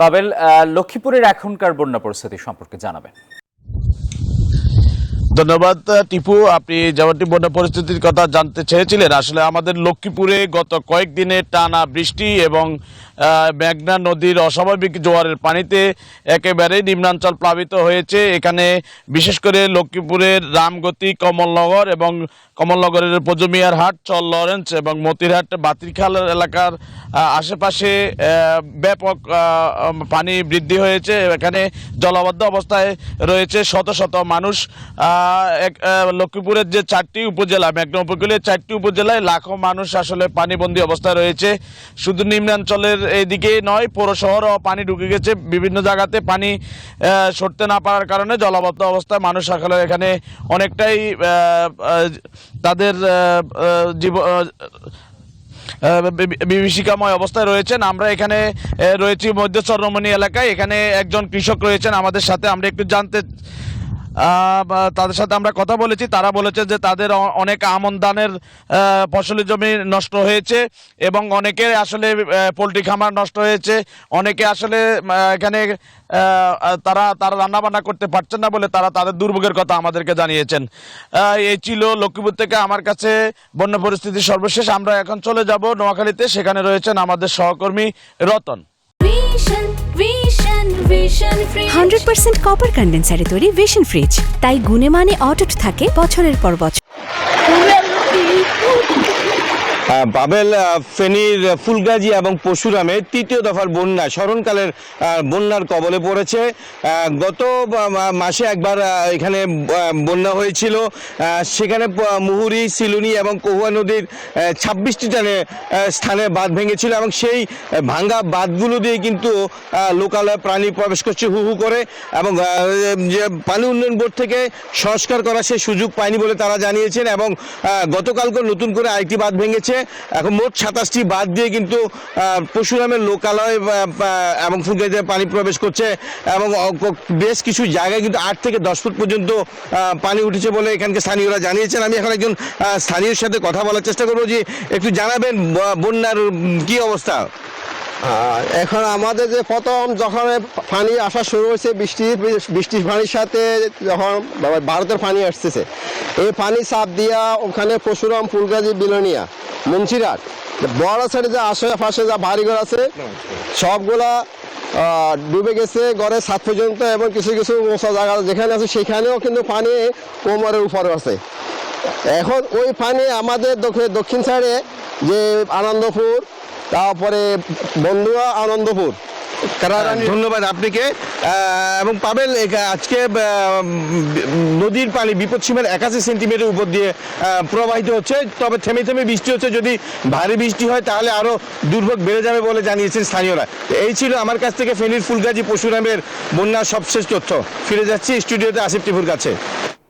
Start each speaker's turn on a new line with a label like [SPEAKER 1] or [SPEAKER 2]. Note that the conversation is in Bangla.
[SPEAKER 1] পাবেল, লক্ষ্মীপুরের এখনকার বন্যা পরিস্থিতি সম্পর্কে জানাবেন।
[SPEAKER 2] ধন্যবাদ টিপু। আপনি যেমনটি বন্যা পরিস্থিতির কথা জানতে চেয়েছিলেন, আসলে আমাদের লক্ষ্মীপুরে গত কয়েকদিনের টানা বৃষ্টি এবং মেঘনা নদীর অস্বাভাবিক জোয়ারের পানিতে একেবারে নিম্নাঞ্চল প্লাবিত হয়েছে। এখানে বিশেষ করে লক্ষ্মীপুরের রামগতি, কমলনগর এবং কমলনগরের পজমিয়ার হাট, চর লরেন্স এবং মতিরহাট বাতিরখাল এলাকার আশেপাশে ব্যাপক পানি বৃদ্ধি হয়েছে। এখানে জলাবদ্ধ অবস্থায় রয়েছে শত শত মানুষ। লক্ষ্মীপুরের যে 4টি উপজেলা, মেঘনা উপকূলের 4টি উপজেলায় লাখো মানুষ আসলে পানিবন্দী অবস্থায় রয়েছে। শুধু নিম্নাঞ্চলের এইদিকে নয়, পৌর শহরও পানি ঢুকে গেছে। বিভিন্ন জায়গাতে পানি সরতে না পারার কারণে জলাবদ্ধ অবস্থায় মানুষ আসলে এখানে অনেকটাই তাদের বিভীষিকাময় অবস্থায় রয়েছেন। আমরা এখানে রয়েছি মধ্য চরমনি এলাকায়। এখানে একজন কৃষক রয়েছেন আমাদের সাথে, আমরা একটু তাদের সাথে আমরা কথা বলেছি। তারা বলেছে যে তাদের অনেক আমন ধানের ফসলি জমি নষ্ট হয়েছে এবং অনেকে আসলে পোলট্রি খামার নষ্ট হয়েছে। অনেকে আসলে এখানে তারা রান্না বান্না করতে পারছেন না বলে তারা তাদের দুর্ভোগের কথা আমাদেরকে জানিয়েছেন। এই ছিল লক্ষ্মীপুর থেকে আমার কাছে বন্যা পরিস্থিতি সর্বশেষ। আমরা এখন চলে যাব নোয়াখালীতে, সেখানে রয়েছেন আমাদের সহকর্মী রতন।
[SPEAKER 3] 100% কপার কন্ডেন্সারে তৈরি ভিশন ফ্রিজ, তাই গুণে মানে অটুট থাকে বছরের পর বছর।
[SPEAKER 4] পাবেল, ফেনীর ফুলগাজী এবং পরশুরামে ৩য় দফার বন্যা স্মরণকালের বন্যার কবলে পড়েছে। গত মাসে একবার এখানে বন্যা হয়েছিল। সেখানে মুহুরী, সিলুনি এবং কহুয়া নদীর 26টি স্থানে বাঁধ ভেঙেছিল এবং সেই ভাঙ্গা বাঁধগুলো দিয়ে কিন্তু লোকালয়ে প্রাণী প্রবেশ করছে হু হু করে, এবং যে পানি উন্নয়ন বোর্ড থেকে সংস্কার করা সে সুযোগ পায়নি বলে তারা জানিয়েছেন। এবং গতকালকে নতুন করে আরেকটি বাঁধ ভেঙেছে। এখন মোট 27টি বাঁধ দিয়ে কিন্তু পরশুরামের লোকালয় এবং ফুলগাজীতে পানি প্রবেশ করছে এবং বেশ কিছু জায়গায় কিন্তু 8 থেকে 10 ফুট পর্যন্ত পানি উঠেছে বলে এখানকার স্থানীয়রা জানিয়েছেন। আমি এখন একজন স্থানীয়র সাথে কথা বলার চেষ্টা করবো, যে একটু জানাবেন বন্যার কি অবস্থা।
[SPEAKER 5] এখন আমাদের যে প্রথম যখন পানি আসা শুরু হয়েছে, বৃষ্টির পানির সাথে যখন ভারতের পানি আসতেছে, এই পানি চাপ দিয়া ওখানে পরশুরাম, ফুলগাজী, বিলোনিয়া, মুন্সিরহাট বড় সাইডে যে আশেপাশে যা বাড়িঘর আছে সবগুলা ডুবে গেছে, ঘরে ছাদ পর্যন্ত, এবং কিছু কিছু মোছা জায়গা যেখানে আছে সেখানেও কিন্তু পানি কোমরের উপরে আছে। এখন ওই পানি আমাদের দক্ষিণ সাইডে যে আনন্দপুর, তারপরে বন্ধুয়া, আনন্দপুর।
[SPEAKER 4] ধন্যবাদ আপনাকে। এবং পাবেল, আজকে নদীর পানি বিপদসীমার 81 সেন্টিমিটার উপর দিয়ে প্রবাহিত হচ্ছে, তবে থেমে থেমে বৃষ্টি হচ্ছে। যদি ভারী বৃষ্টি হয় তাহলে আরও দুর্ভোগ বেড়ে যাবে বলে জানিয়েছেন স্থানীয়রা। এই ছিল আমার কাছ থেকে ফেনীর ফুলগাজী, পরশুরামের বন্যার সবশেষ তথ্য। ফিরে যাচ্ছি স্টুডিওতে আসিফ টিপুর কাছে।